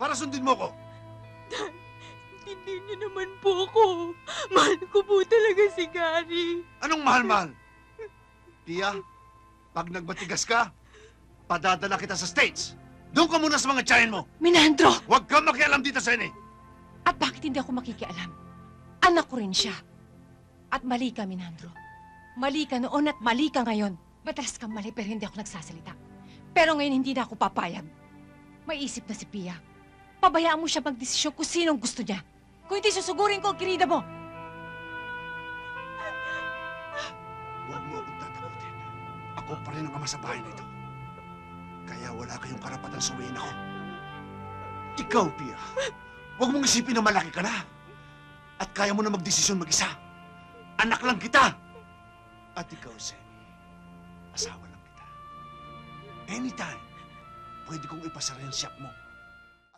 para sundin mo ko. Hindi niyo naman po ako. Mahal ko po talaga si Gary. Anong mahal-mahal? Pia, pag nagbatigas ka, padadala kita sa States. Doon ka muna sa mga tiyahin mo. Minandro! Huwag kang makialam dito sa ini. At bakit hindi ako makikialam? Anak ko rin siya. At mali ka, Minandro. Mali ka noon at mali ka ngayon. Madalas kang mali pero hindi ako nagsasalita. Pero ngayon hindi na ako papayag. May isip na si Pia. Pabayaan mo siya magdesisyon kung sinong gusto niya. Kung hindi susugurin ko ang kirida mo. Huwag mo akong tatakutin. Ako pa rin ang ama sa bahay na ito. Kaya wala kayong karapatang suwayin ako. Ikaw, Pia, huwag mong isipin na malaki ka na. At kaya mo na magdesisyon mag-isa. Anak lang kita. At ikaw, Seni, asawa lang kita. Anytime, pwede kong ipasara yung siyak mo.